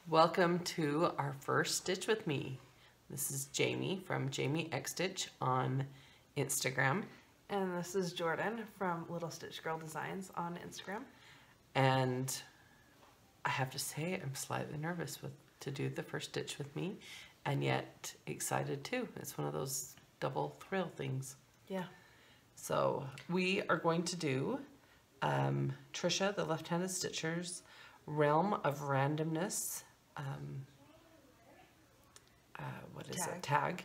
Welcome to our first Stitch with me. This is Jamie from Jamie X Stitch on Instagram. And this is Jordan from Little Stitch Girl Designs on Instagram. And I have to say I'm slightly nervous to do the first Stitch with me, and yet excited too. It's one of those double thrill things. Yeah. So we are going to do Trisha, the Left-Handed Stitcher's Realm of Randomness tag,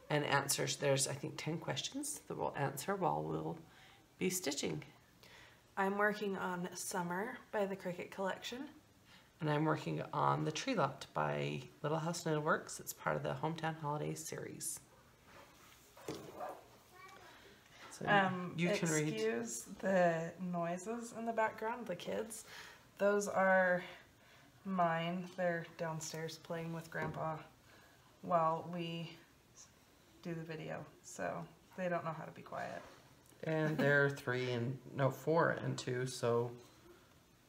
and answers. There's, I think, 10 questions that we'll answer while we'll be stitching. I'm working on Summer by the Cricket Collection. And I'm working on The Tree Lot by Little House Knitted Works. It's part of the Hometown Holidays series. So you can read. Excuse the noises in the background, the kids. Those are mine. They're downstairs playing with Grandpa while we do the video, so they don't know how to be quiet. And they're 4 and 2, so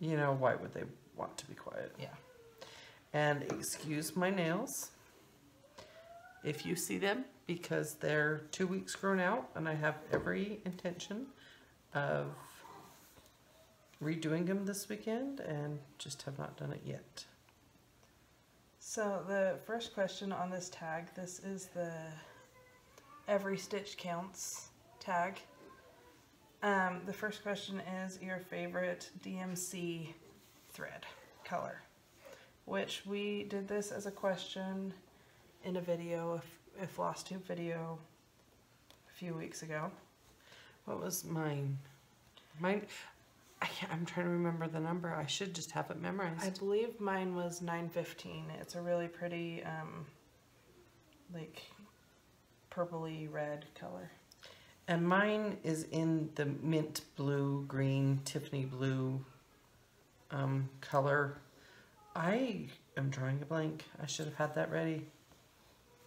you know, why would they want to be quiet? Yeah. And excuse my nails if you see them, because they're 2 weeks grown out and I have every intention of redoing them this weekend and just have not done it yet. So the first question on this tag, this is the Every Stitch Counts tag. The first question is your favorite DMC thread color, which we did this as a question in a video, a floss tube video a few weeks ago. What was mine? I'm trying to remember the number. I should just have it memorized. I believe mine was 915. It's a really pretty, like purpley red color. And mine is in the mint blue, green, Tiffany blue color. I am drawing a blank. I should have had that ready.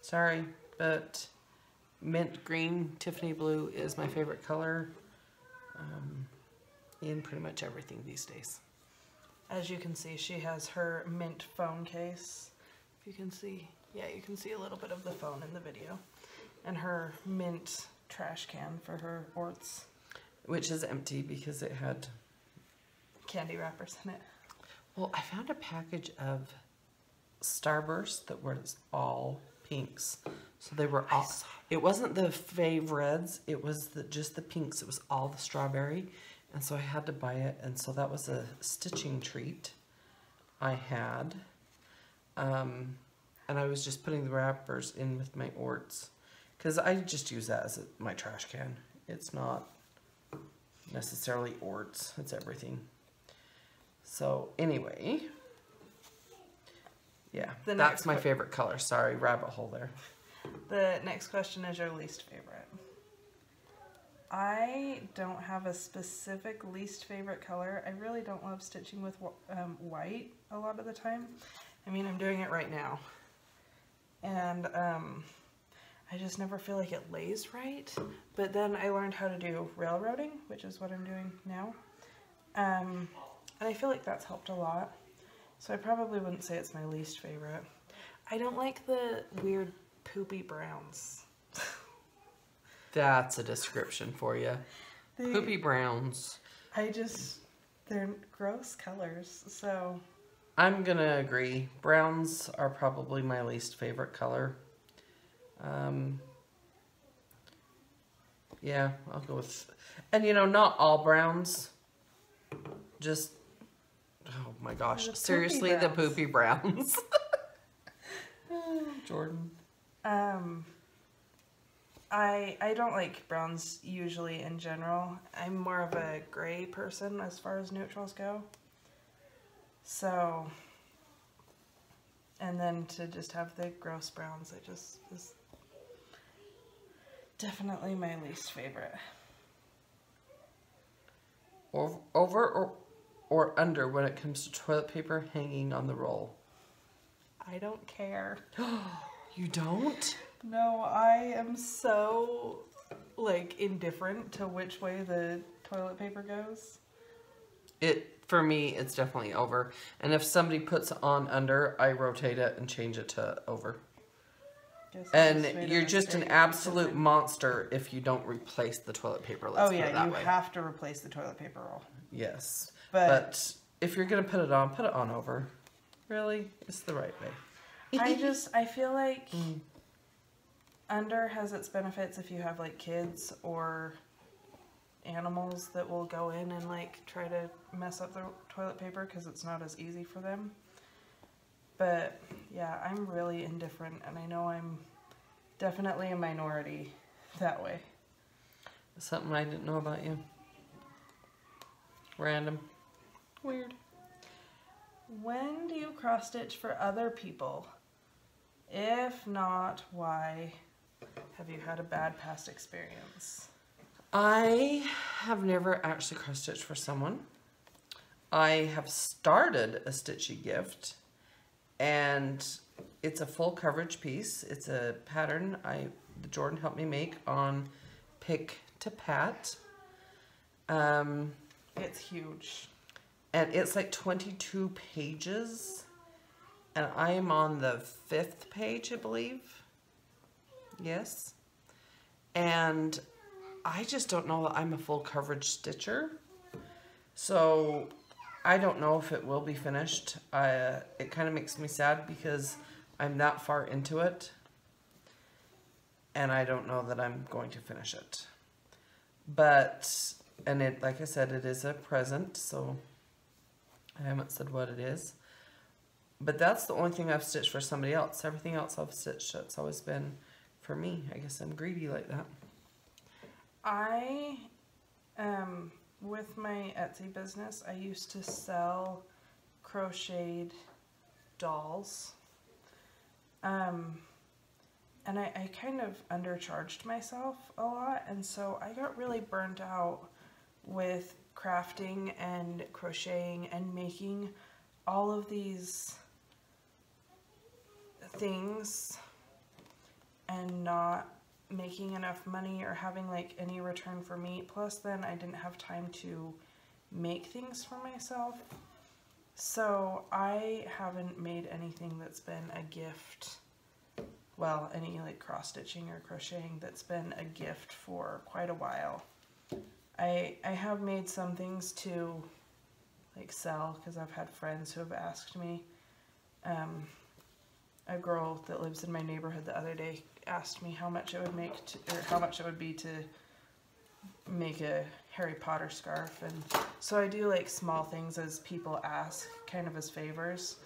Sorry, but mint green, Tiffany blue is my favorite color in pretty much everything these days. As you can see, she has her mint phone case. If you can see, yeah, you can see a little bit of the phone in the video. And her mint trash can for her orts. Which is empty because it had candy wrappers in it. Well, I found a package of Starburst that was all pinks. So they were all, it wasn't the fave reds, it was just the pinks. It was all the strawberry. And so I had to buy it, and so that was a stitching treat I had. And I was just putting the wrappers in with my orts, because I just use that as my trash can. It's not necessarily orts, it's everything. So anyway, yeah, that's my favorite color. Sorry, rabbit hole there. The next question is your least favorite. I don't have a specific least favorite color. I really don't love stitching with white a lot of the time. I mean, I'm doing it right now. And I just never feel like it lays right. But then I learned how to do railroading, which is what I'm doing now. And I feel like that's helped a lot. So I probably wouldn't say it's my least favorite. I don't like the weird poopy browns. That's a description for you. Poopy browns. They're gross colors, so. I'm gonna agree. Browns are probably my least favorite color. Yeah, I'll go with, and you know, not all browns, just, oh my gosh, seriously, the poopy browns. Jordan. I don't like browns usually in general. I'm more of a gray person as far as neutrals go. So, and then to just have the gross browns, is definitely my least favorite. Over or under when it comes to toilet paper hanging on the roll? I don't care. You don't? No, I am so, like, indifferent to which way the toilet paper goes. It For me, it's definitely over. And if somebody puts on under, I rotate it and change it to over. And you're just an absolute monster if you don't replace the toilet paper. Let's put it that way. You have to replace the toilet paper roll. Yes. But if you're going to put it on over. Really? It's the right way. I feel like under has its benefits if you have like kids or animals that will go in and like try to mess up the toilet paper because it's not as easy for them. But yeah, I'm really indifferent, and I know I'm definitely a minority that way. Something I didn't know about you. Random. Weird. When do you cross stitch for other people? If not, why? Have you had a bad past experience? I have never actually cross stitched for someone. I have started a stitchy gift, and it's a full coverage piece. It's a pattern Jordan helped me make on Pick to Pat. It's huge. And it's like 22 pages. And I am on the 5th page, I believe. Yes. And I just don't know that I'm a full coverage stitcher. So I don't know if it will be finished. It kind of makes me sad because I'm that far into it. And I don't know that I'm going to finish it. But, and it, like I said, it is a present, so I haven't said what it is. But that's the only thing I've stitched for somebody else. Everything else I've stitched, it's always been for me. I guess I'm greedy like that. With my Etsy business, I used to sell crocheted dolls. And I kind of undercharged myself a lot, and so I got really burnt out with crafting and crocheting and making all of these things and not making enough money or having like any return for me. Plus then I didn't have time to make things for myself. So I haven't made anything that's been a gift. Well, any like cross stitching or crocheting that's been a gift for quite a while. I have made some things to like sell because I've had friends who have asked me. A girl that lives in my neighborhood the other day asked me how much it would make or how much it would be to make a Harry Potter scarf, and so I do like small things as people ask, kind of as favors,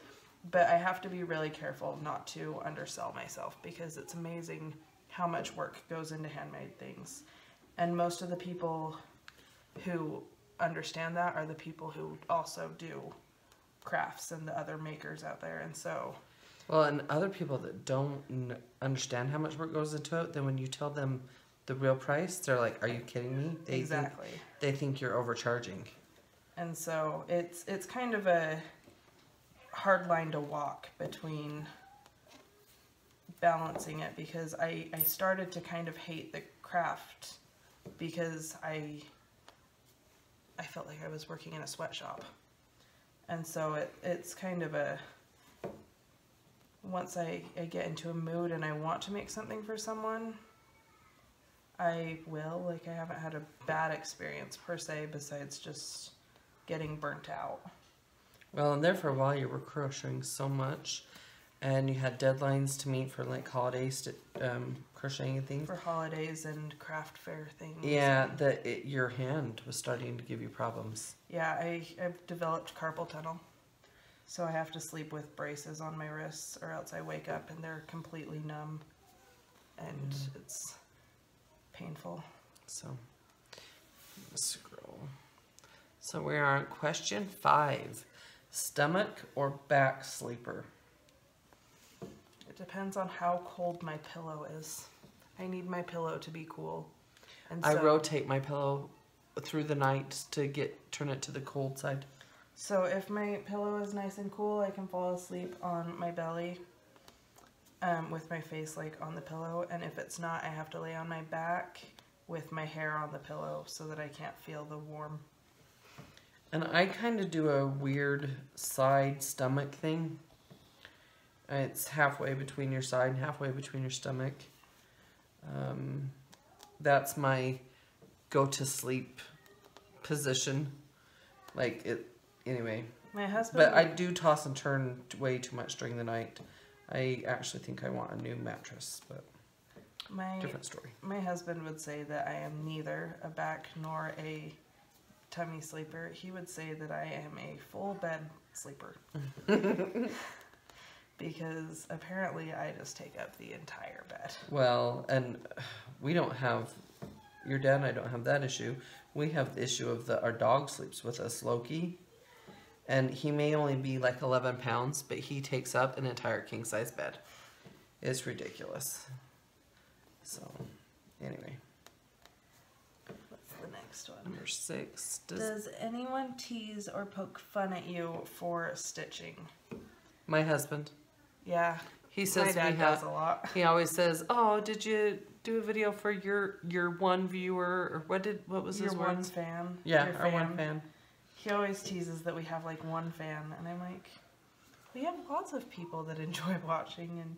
but I have to be really careful not to undersell myself because it's amazing how much work goes into handmade things, and most of the people who understand that are the people who also do crafts and the other makers out there, and so. Well, and other people that don't understand how much work goes into it, then when you tell them the real price, they're like, "Are you kidding me?" Exactly. They think you're overcharging. And so it's kind of a hard line to walk between balancing it, because I started to kind of hate the craft because I felt like I was working in a sweatshop. And so it's kind of a, once I get into a mood and I want to make something for someone, I will. Like, I haven't had a bad experience per se besides just getting burnt out. Well, and there for a while you were crocheting so much, and you had deadlines to meet for like holidays, crocheting and things. For holidays and craft fair things. Yeah, your hand was starting to give you problems. Yeah, I've developed carpal tunnel. So I have to sleep with braces on my wrists, or else I wake up and they're completely numb, and it's painful. So, scroll. So we are on question 5. Stomach or back sleeper? It depends on how cold my pillow is. I need my pillow to be cool. And so, I rotate my pillow through the night to turn it to the cold side. So if my pillow is nice and cool, I can fall asleep on my belly with my face like on the pillow. And if it's not, I have to lay on my back with my hair on the pillow so that I can't feel the warm. And I kind of do a weird side stomach thing. It's halfway between your side and halfway between your stomach. That's my go to sleep position. Like it, anyway. My husband. But I do toss and turn way too much during the night. I actually think I want a new mattress, but different story. My husband would say that I am neither a back nor a tummy sleeper. He would say that I am a full bed sleeper. Because apparently I just take up the entire bed. Well, and we don't have, your dad and I don't have that issue. We have the issue of our dog sleeps with us, Loki. And he may only be like 11 pounds, but he takes up an entire king-size bed. It's ridiculous. So, anyway. What's the next one? Number 6. Does anyone tease or poke fun at you for stitching? My husband. Yeah. He says my dad does a lot. He always says, "Oh, did you do a video for your one viewer, or what was his Your one words? fan. Yeah, your our one fan." He always teases that we have like one fan, and I'm like, we have lots of people that enjoy watching and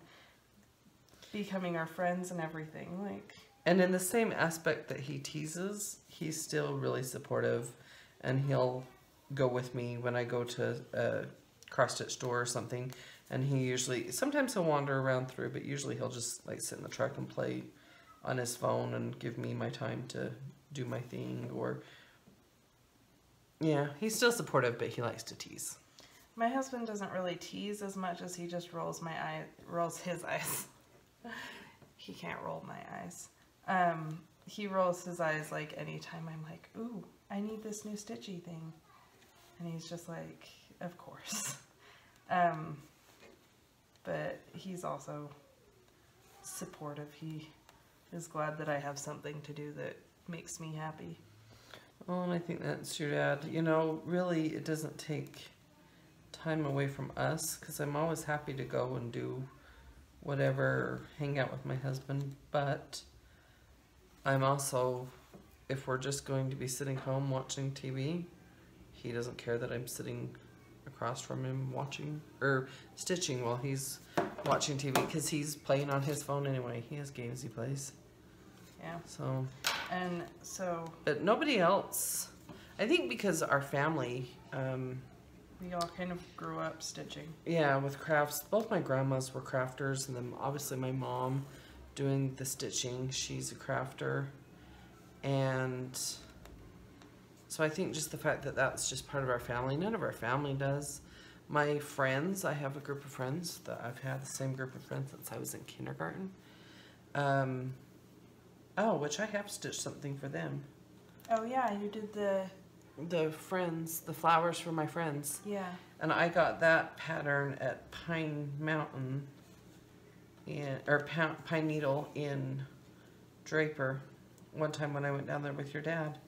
becoming our friends and everything. Like, and in the same aspect that he teases, he's still really supportive, and he'll go with me when I go to a cross-stitch store or something. And he usually, sometimes he'll wander around through, but usually he'll just like sit in the truck and play on his phone and give me my time to do my thing. Or, yeah, he's still supportive, but he likes to tease. my husband doesn't really tease as much as he just rolls his eyes. He can't roll my eyes. He rolls his eyes like anytime I'm like, ooh, I need this new stitchy thing. And he's just like, of course. But he's also supportive. He is glad that I have something to do that makes me happy. Oh, and I think that's your dad. You know, really, it doesn't take time away from us, because I'm always happy to go and do whatever, hang out with my husband. But I'm also, if we're just going to be sitting home watching TV, he doesn't care that I'm sitting across from him watching or stitching while he's watching TV, because he's playing on his phone anyway. He has games he plays. Yeah. So. And so. But nobody else. I think because our family. We all kind of grew up stitching. Yeah, with crafts. Both my grandmas were crafters, and then obviously my mom doing the stitching. She's a crafter. And so I think just the fact that that's just part of our family. None of our family does. My friends, I have a group of friends that I've had the same group of friends since I was in kindergarten. Which I have stitched something for them. Oh yeah, you did the friends, the flowers for my friends. Yeah. And I got that pattern at Pine Mountain, Pine Needle in Draper, one time when I went down there with your dad.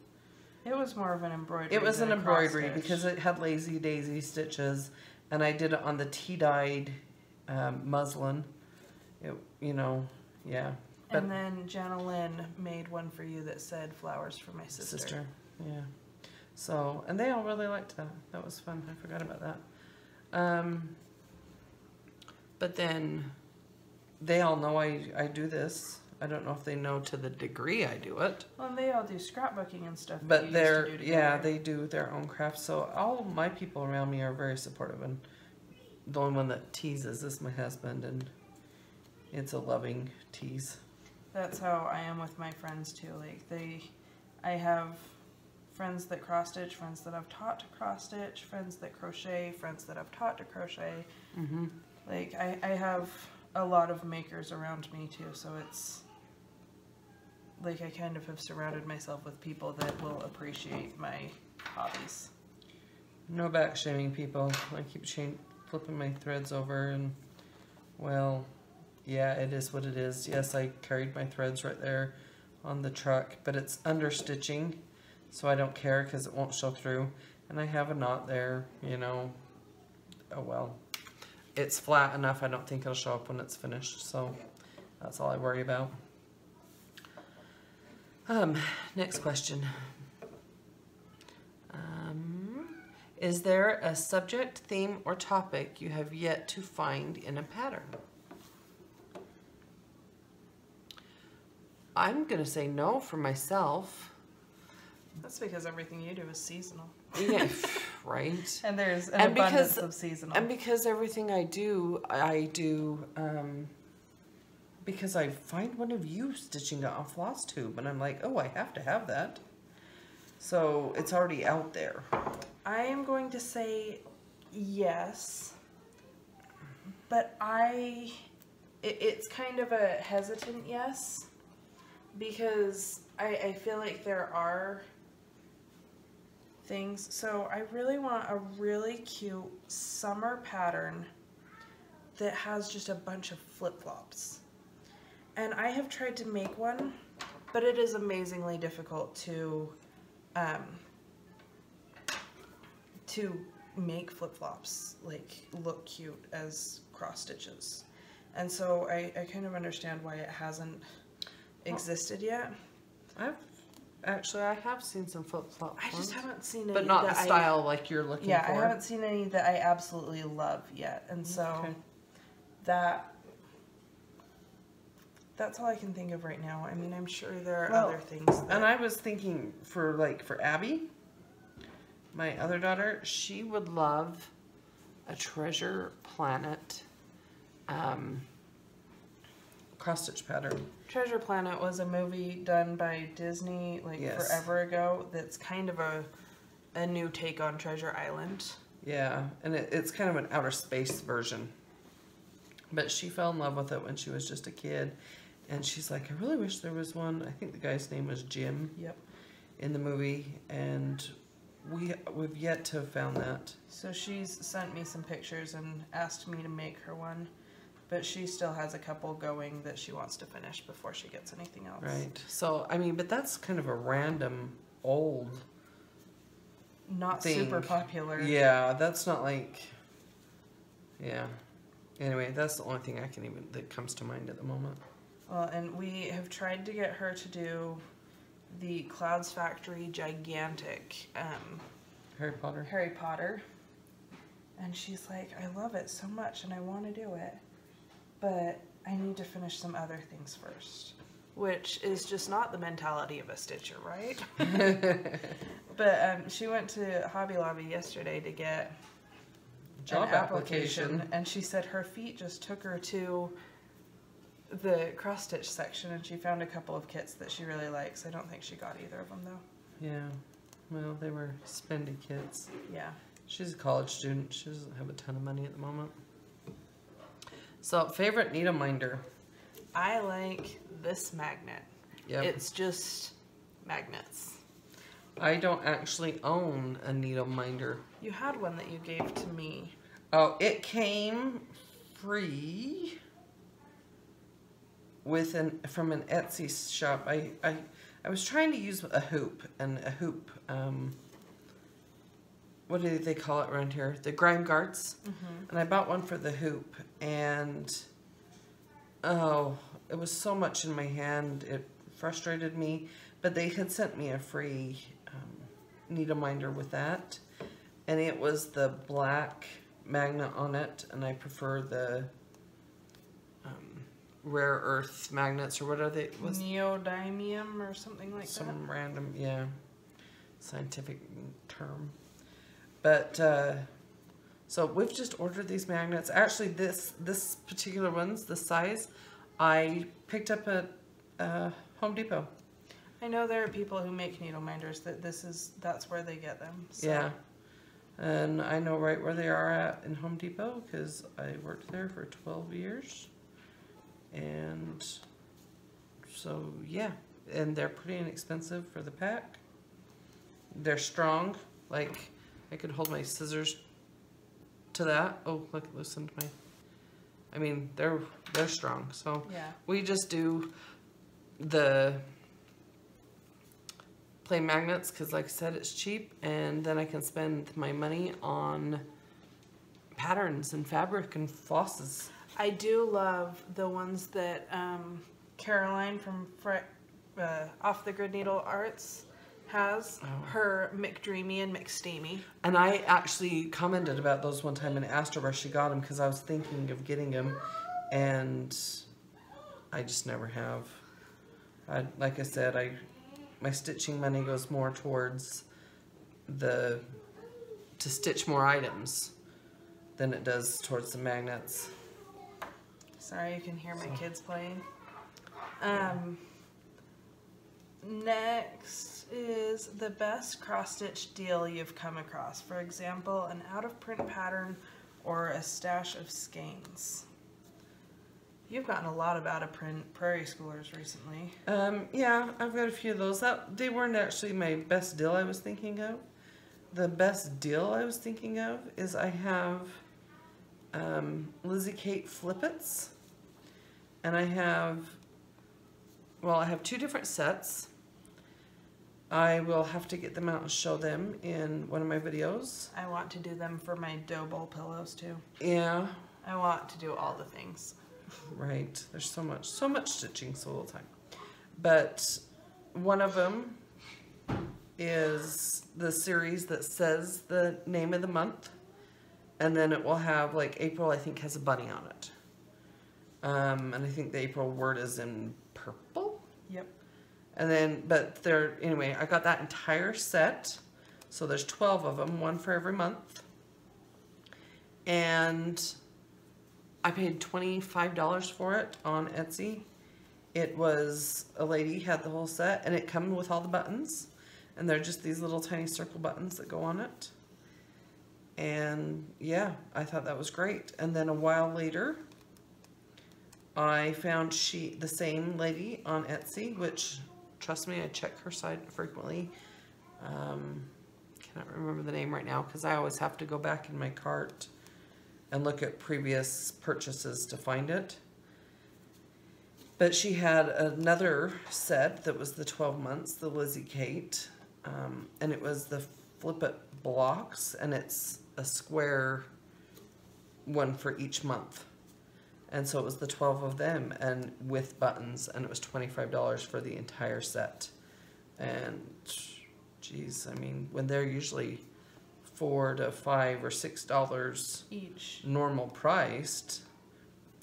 It was more of an embroidery. It was an embroidery cross-stitch. because it had lazy daisy stitches, and I did it on the tea-dyed muslin. Yeah. But And then Jana Lynn made one for you that said flowers for my sister. Yeah. So, and they all really liked that. That was fun. I forgot about that. But then they all know I do this. I don't know if they know to the degree I do it. Well, and they all do scrapbooking and stuff. But they're they do their own crafts. So all of my people around me are very supportive, and the only one that teases is my husband, and it's a loving tease. That's how I am with my friends too. Like I have friends that cross stitch, friends that I've taught to cross stitch, friends that crochet, friends that I've taught to crochet. Mm-hmm. Like I have a lot of makers around me too, so it's like I kind of have surrounded myself with people that will appreciate my hobbies. No back shaming, people. I keep flipping my threads over, and well, yeah, it is what it is. Yes, I carried my threads right there on the truck, but it's under stitching, so I don't care because it won't show through. And I have a knot there, Oh well. It's flat enough, I don't think it'll show up when it's finished, so that's all I worry about. Next question. Is there a subject, theme, or topic you have yet to find in a pattern? I'm going to say no for myself. That's because everything you do is seasonal. Yeah, right. And there's an abundance of seasonal. And because everything I do because I find one of you stitching a floss tube, and I'm like, oh, I have to have that. So it's already out there. I am going to say yes, but it's kind of a hesitant yes, because I feel like there are things. So I really want a really cute summer pattern that has just a bunch of flip-flops. And I have tried to make one, but it is amazingly difficult to make flip-flops like look cute as cross stitches. And so I kind of understand why it hasn't existed yet. I have seen some flip-flop I just haven't seen any, but not the style like you're looking for. Yeah, I haven't seen any that I absolutely love yet. And so that's all I can think of right now. I mean, I'm sure there are other things. And I was thinking for Abby, my other daughter, she would love a Treasure Planet cross-stitch pattern. Treasure Planet was a movie done by Disney forever ago that's kind of a new take on Treasure Island. Yeah, and it's kind of an outer space version. But she fell in love with it when she was just a kid. And she's like, I really wish there was one. I think the guy's name was Jim. Yep. In the movie. And we've yet to have found that. So she's sent me some pictures and asked me to make her one. But she still has a couple going that she wants to finish before she gets anything else. Right. So, I mean, but that's kind of a random old Not thing. super popular. Yeah, that's not like... Yeah. Anyway, that's the only thing that comes to mind at the moment. Well, and we have tried to get her to do the Clouds Factory gigantic Harry Potter. And she's like, I love it so much and I want to do it, but I need to finish some other things first. Which is just not the mentality of a stitcher, right? But she went to Hobby Lobby yesterday to get job application, and she said her feet just took her to the cross stitch section, and she found a couple of kits that she really likes. I don't think she got either of them though. Yeah, well, they were spendy kits. Yeah. She's a college student. She doesn't have a ton of money at the moment. So, favorite needle minder? I like this magnet. Yep. It's just magnets. I don't actually own a needle minder. You had one that you gave to me. Oh, it came free from an Etsy shop. I was trying to use a hoop, what do they call it around here? The grime guards. Mm-hmm. And I bought one for the hoop, and it was so much in my hand, it frustrated me. But they had sent me a free needle minder with that, and it was the black magnet on it, and I prefer the rare earth magnets, or what are they? Neodymium or something like that. Some random, scientific term. But so we've just ordered these magnets. Actually, this particular one's the size I picked up at Home Depot. I know there are people who make needle minders that's where they get them. So. Yeah, and I know right where they are at in Home Depot because I worked there for 12 years. And so, yeah, and they're pretty inexpensive for the pack. They're strong. Like, I could hold my scissors to that. Oh, look, it loosened my... I mean, they're strong. So, yeah. We just do the plain magnets because, like I said, it's cheap. And then I can spend my money on patterns and fabric and flosses. I do love the ones that Caroline from Off the Grid Needle Arts has her McDreamy and McSteamy. And I actually commented about those one time and asked her where she got them because I was thinking of getting them, and I just never have. Like I said, my stitching money goes more towards to stitch more items than it does towards the magnets. Sorry, you can hear my kids playing. Next is the best cross-stitch deal you've come across. For example, an out-of-print pattern or a stash of skeins. You've gotten a lot of out-of-print Prairie Schoolers recently. Yeah, I've got a few of those. They weren't actually my best deal I was thinking of. The best deal I was thinking of is I have Lizzie Kate Flippets, and I have 2 different sets. I will have to get them out and show them in one of my videos. I want to do them for my dough bowl pillows too. Yeah. I want to do all the things. Right. There's so much stitching so little time. But one of them is the series that says the name of the month, and then it will have, like, April, I think, has a bunny on it. And I think the April word is in purple. Yep. And then, anyway, I got that entire set. So there's 12 of them, one for every month. And I paid $25 for it on Etsy. It was, a lady had the whole set, and it comes with all the buttons. And they're just these little tiny circle buttons that go on it. And yeah, I thought that was great. And then a while later, I found the same lady on Etsy, which, trust me, I check her site frequently. Cannot remember the name right now because I always have to go back in my cart and look at previous purchases to find it. But she had another set that was the 12 months, the Lizzie Kate, and it was the Flip It blocks, and it's a square one for each month. And so it was the 12 of them, and with buttons, and it was $25 for the entire set. And geez, I mean, when they're usually $4 to $5 or $6 each, normal priced,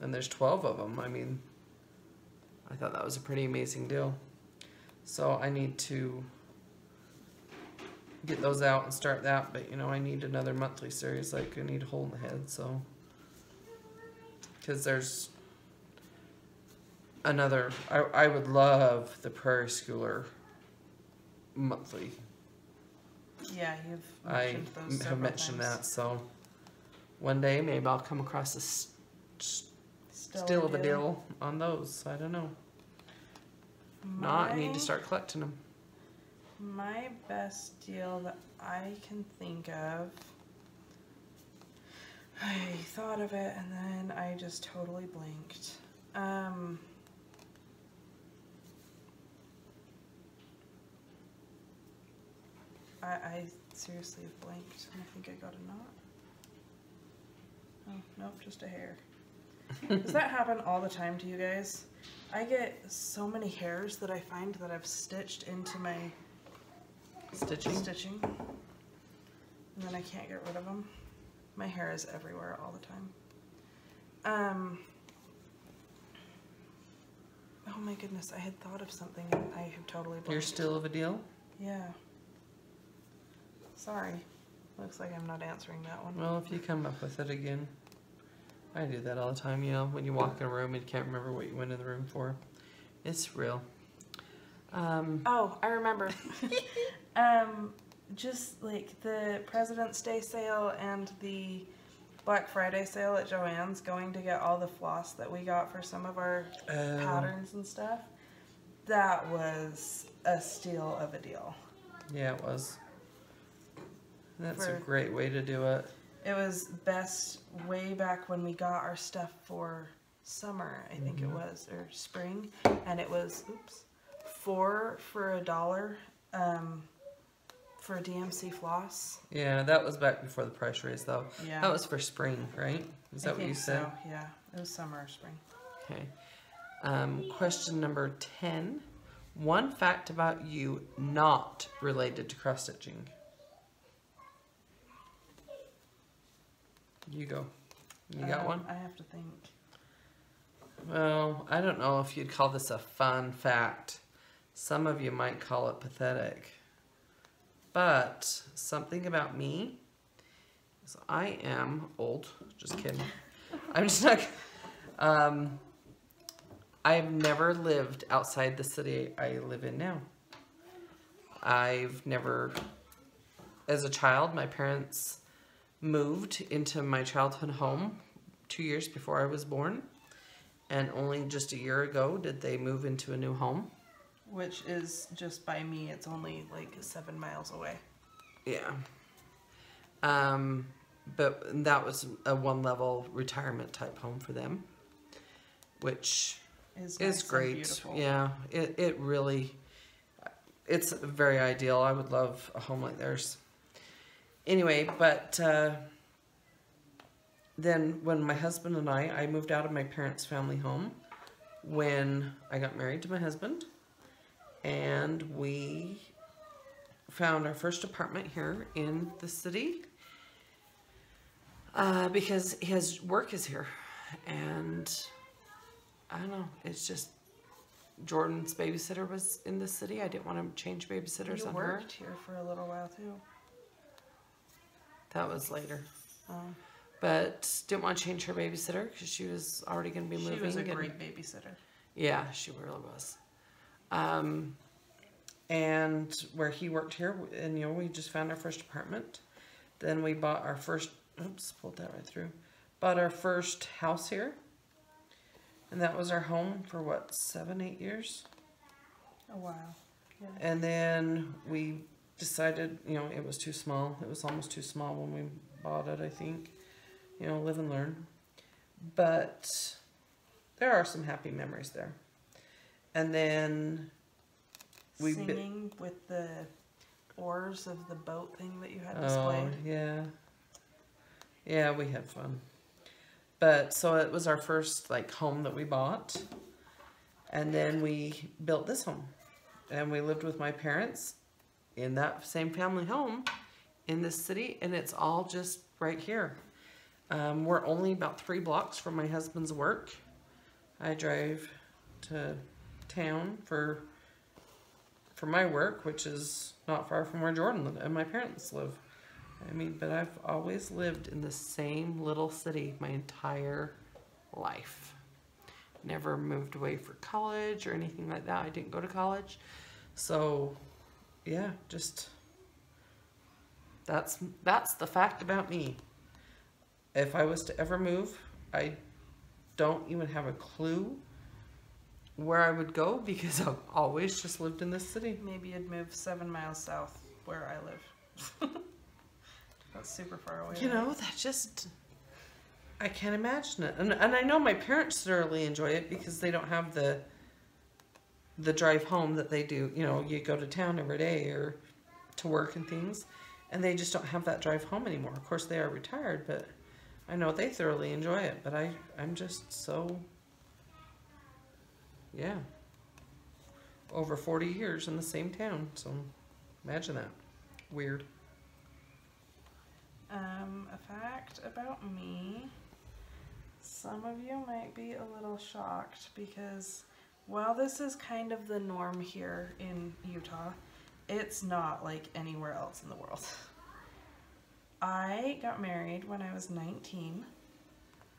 and there's 12 of them. I mean, I thought that was a pretty amazing deal. So I need to get those out and start that, but you know, I need another monthly series. Like, I need a hole in the head, so. Because there's another, I would love the Prairie Schooler monthly. Yeah, you've mentioned those I have mentioned times. that, so one day maybe I'll come across a still of a deal on those. I don't know. I need to start collecting them. My best deal that I can think of, I thought of it and then I just totally blanked. I seriously have blanked, and I think I got a knot. Oh, nope, just a hair. Does that happen all the time to you guys? I get so many hairs that I find that I've stitched into my stitching, and then I can't get rid of them. My hair is everywhere all the time. Oh my goodness, I had thought of something and I have totally blanked. You're still of a deal? Yeah. Sorry. Looks like I'm not answering that one. Well, if you come up with it again. I do that all the time, you know, when you walk in a room and you can't remember what you went in the room for. It's real. Oh, I remember. Just like the President's Day sale and the Black Friday sale at Joann's, going to get all the floss that we got for some of our patterns and stuff. That was a steal of a deal. Yeah, it was. That's a great way to do it. It was best way back when we got our stuff for summer, I think it was, or spring, and it was, $4 for $1 for DMC floss. Yeah, that was back before the price raise, though. Yeah. That was for spring, right? Is that what you said? So, yeah. It was summer or spring. Okay. Question number 10. One fact about you not related to cross stitching. You go. You got one? I have to think. Well, I don't know if you'd call this a fun fact. Some of you might call it pathetic. But something about me is I am old. Just kidding. I'm just not. I've never lived outside the city I live in now. I've never, as a child, my parents moved into my childhood home 2 years before I was born. And only just a year ago did they move into a new home. Which is just by me, it's only like 7 miles away. Yeah. But that was a one-level retirement type home for them, which Is is nice and great. beautiful. Yeah, it really, it's very ideal. I would love a home like theirs. Anyway, but then when my husband and I moved out of my parents' family home when I got married to my husband, and we found our first apartment here in the city because his work is here. And I don't know, it's just Jordan's babysitter was in the city. I didn't want to change babysitters You on her. worked here for a little while too. That was later. Oh. But didn't want to change her babysitter because she was already going to be moving. She was a and- great babysitter. Yeah, she really was. And where he worked here, and you know, we just found our first apartment. Then we bought our first, oops, pulled that right through. Bought our first house here. And that was our home for what, 7, 8 years? Oh, wow. Yeah. And then we decided, you know, it was too small. It was almost too small when we bought it, I think. You know, live and learn. But there are some happy memories there. And then we Singing with the oars of the boat thing that you had displayed. Oh, yeah. Yeah, we had fun. But so it was our first like home that we bought. And then we built this home. And we lived with my parents in that same family home in this city, and it's all just right here. We're only about 3 blocks from my husband's work. I drive to town for my work, which is not far from where Jordan and my parents live. I mean, but I've always lived in the same little city my entire life. Never moved away for college or anything like that. I didn't go to college. So, yeah, just that's the fact about me. If I was to ever move, I don't even have a clue where I would go because I've always just lived in this city. Maybe you'd move 7 miles south where I live. That's super far away. You know, that just, I can't imagine it. And I know my parents thoroughly enjoy it because they don't have the drive home that they do. You know, you go to town every day or to work and things, and they just don't have that drive home anymore. Of course, they are retired, but I know they thoroughly enjoy it. But I'm just so, yeah, over 40 years in the same town. So imagine that. Weird. A fact about me. Some of you might be a little shocked because while this is kind of the norm here in Utah, it's not like anywhere else in the world. I got married when I was 19.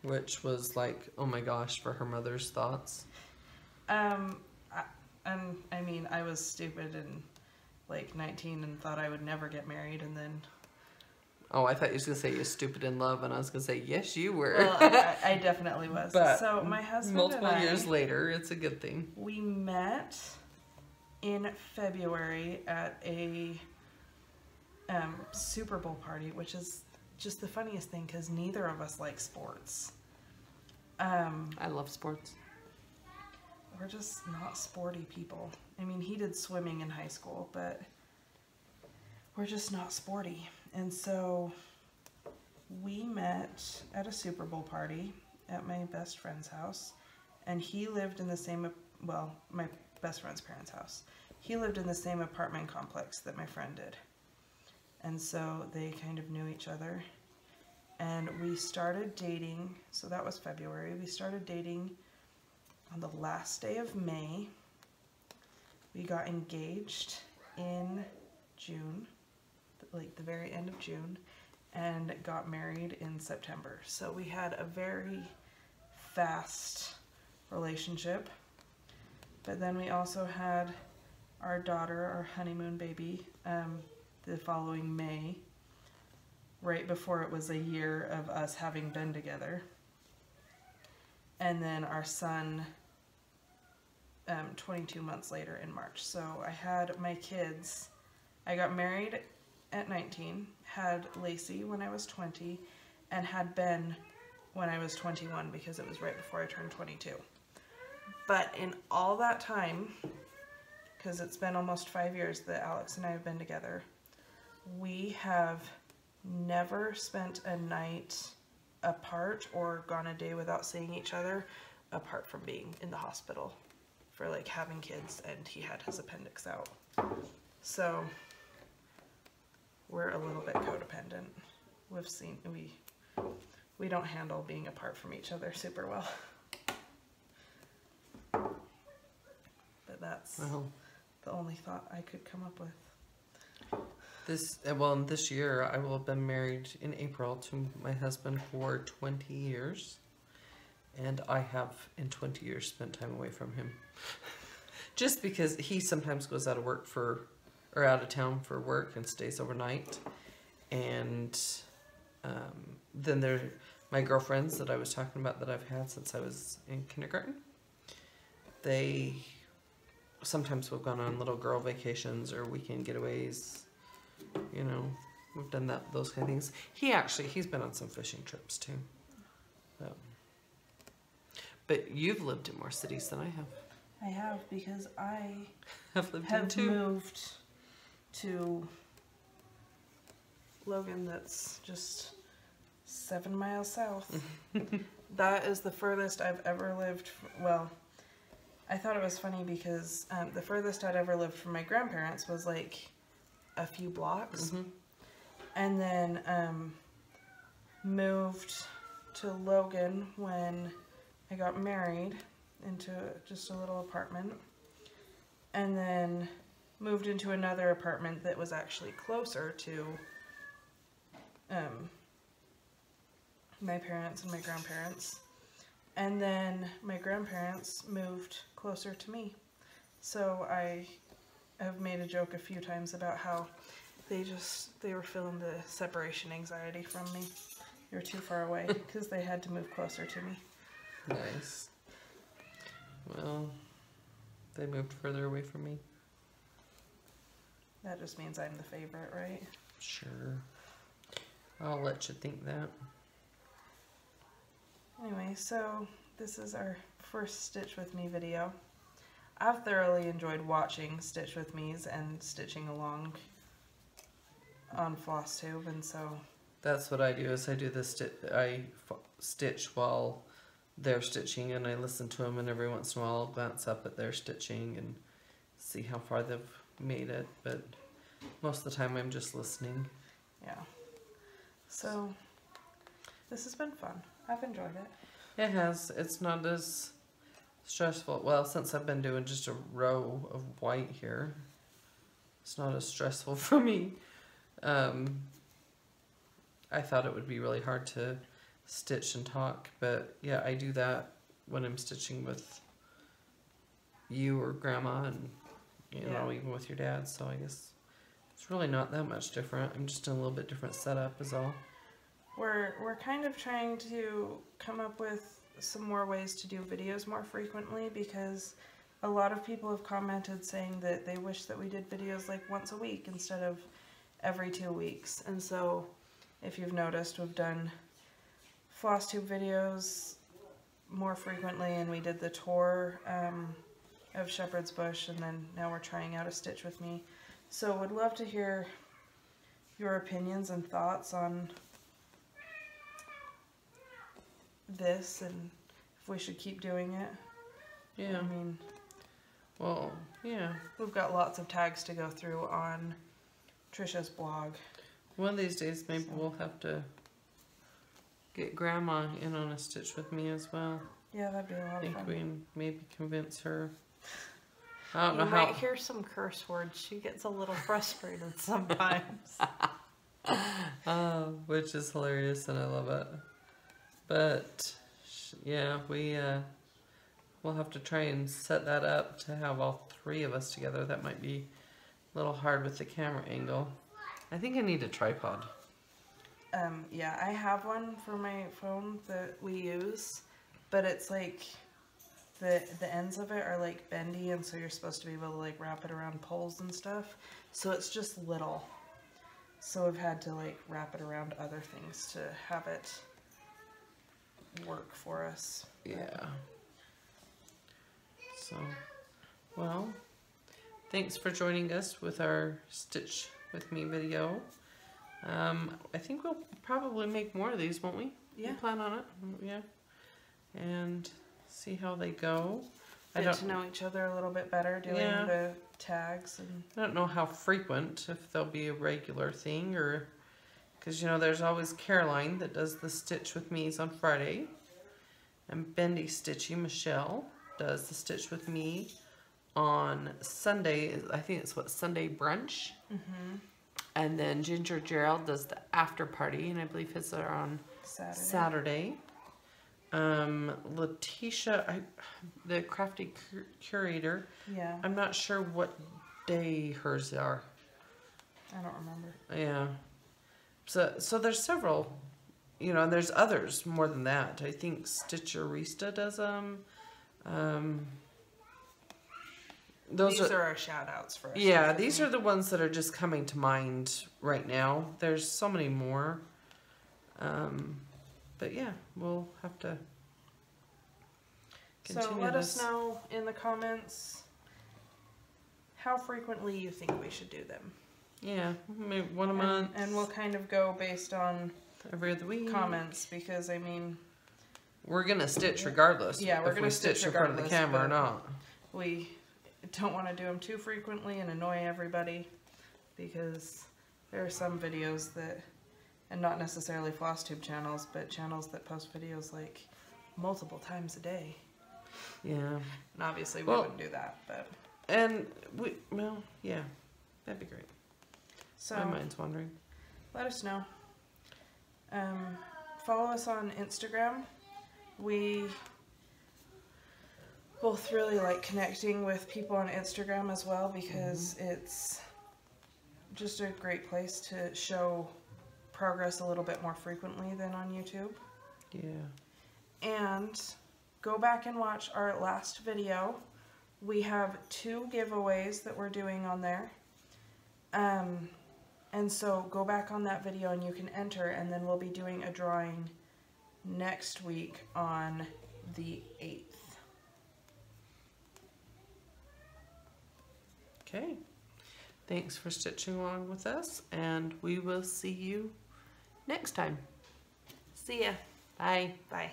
Which was like, oh my gosh, for her mother's thoughts. I mean, I was stupid and like 19 and thought I would never get married, and then... Oh, I thought you was going to say you're stupid in love, and I was going to say, yes, you were. Well, I definitely was. But so my husband multiple and I, years later, it's a good thing. we met in February at a Super Bowl party, which is just the funniest thing because neither of us like sports. I love sports. We're just not sporty people. I mean, he did swimming in high school, but we're just not sporty. And so we met at a Super Bowl party at my best friend's house, and he lived in the same, well, my best friend's parents' house. He lived in the same apartment complex that my friend did. And so they kind of knew each other. And we started dating, so that was February. We started dating on the last day of May. We got engaged in June, like the very end of June, and got married in September. So we had a very fast relationship. But then we also had our daughter, our honeymoon baby, the following May, right before it was a year of us having been together. And then our son 22 months later in March. So I had my kids. I got married at 19, had Lacey when I was 20, and had Ben when I was 21 because it was right before I turned 22. But in all that time, because it's been almost 5 years that Alex and I have been together, we have never spent a night apart or gone a day without seeing each other, apart from being in the hospital for like having kids, and he had his appendix out. So we're a little bit codependent. We don't handle being apart from each other super well. But that's the only thought I could come up with. This year I will have been married in April to my husband for 20 years. And I have, in 20 years, spent time away from him. Just because he sometimes goes out of town for work and stays overnight. And then my girlfriends that I was talking about that I've had since I was in kindergarten. They sometimes we've gone on little girl vacations or weekend getaways. You know, we've done those kind of things. He's been on some fishing trips too. But you've lived in more cities than I have. I have, because I have moved to Logan, that's just 7 miles south. That is the furthest I've ever lived. Well, I thought it was funny because the furthest I'd ever lived from my grandparents was like a few blocks. And then moved to Logan when I got married into just a little apartment, and then moved into another apartment that was actually closer to my parents and my grandparents, and then my grandparents moved closer to me. So I have made a joke a few times about how they were feeling the separation anxiety from me. They were too far away because they had to move closer to me. Nice. Well, they moved further away from me. That just means I'm the favorite, right? Sure. I'll let you think that. Anyway, so this is our first Stitch With Me video. I've thoroughly enjoyed watching Stitch With Me's and stitching along on floss tube, and so that's what I do. Is I do I stitch while they're stitching, and I listen to them, and every once in a while I'll glance up at their stitching and see how far they've made it, but most of the time I'm just listening. Yeah. So this has been fun. I've enjoyed it. It has. It's not as stressful. Well, since I've been doing just a row of white here, it's not as stressful for me. I thought it would be really hard to stitch and talk, but yeah, I do that when I'm stitching with you or grandma, and you know, even with your dad, so I guess it's really not that much different. I'm just in a little bit different setup is all. We're kind of trying to come up with some more ways to do videos more frequently, because a lot of people have commented saying that they wish that we did videos like once a week instead of every 2 weeks. And so if you've noticed, we've done floss tube videos more frequently, and we did the tour of Shepherd's Bush, and then now we're trying out a Stitch With Me. So would love to hear your opinions and thoughts on this, and if we should keep doing it. Yeah. I mean, Well, yeah. We've got lots of tags to go through on Trisha's blog. One of these days, maybe we'll have to get Grandma in on a stitch with me as well. Yeah, that'd be a lot I of think fun. we can maybe convince her. I don't You know might how. hear some curse words. She gets a little frustrated sometimes. Which is hilarious, and I love it. But yeah, we'll have to try and set that up to have all three of us together. That might be a little hard with the camera angle. I think I need a tripod. Yeah, I have one for my phone that we use, but it's like the ends of it are like bendy, and so you're supposed to be able to like wrap it around poles and stuff. So it's just little. So we've had to like wrap it around other things to have it work for us. Yeah. So, well, thanks for joining us with our Stitch With Me video. I think we'll probably make more of these, won't we? Yeah. You plan on it? Yeah. And see how they go. Get to know each other a little bit better, doing the tags. And I don't know how frequent, if there'll be a regular thing, or because you know there's always Caroline that does the Stitch With Me's on Friday, and Bendy Stitchy Michelle does the Stitch With Me on Sunday. I think it's Sunday brunch. And then Ginger Gerald does the after party, and I believe his are on Saturday. Letitia, the crafty curator. yeah, I'm not sure what day hers are. I don't remember. Yeah. So there's several, you know, and there's others more than that. I think Stitcherista does These are our shout outs for us. Yeah, these are the ones that are just coming to mind right now. There's so many more. But yeah, we'll have to continue So let this. us know in the comments how frequently you think we should do them. Yeah, maybe one a month. And we'll kind of go based on every other week. comments, because I mean, we're gonna stitch regardless. Yeah, we're if gonna we stitch stitch in front of the regardless, camera or but- not. we don't want to do them too frequently and annoy everybody, because there are some videos that, and not necessarily floss tube channels, but channels that post videos like multiple times a day. Yeah. And obviously we Well- wouldn't do that, but And well, yeah, that'd be great. so My mind's wandering. let us know. Follow us on Instagram. We both really like connecting with people on Instagram as well, because it's just a great place to show progress a little bit more frequently than on YouTube. Yeah. And go back and watch our last video. We have 2 giveaways that we're doing on there. And so go back on that video and you can enter, and then we'll be doing a drawing next week on the 8th. Okay. Thanks for stitching along with us, and we will see you next time. See ya. Bye. Bye.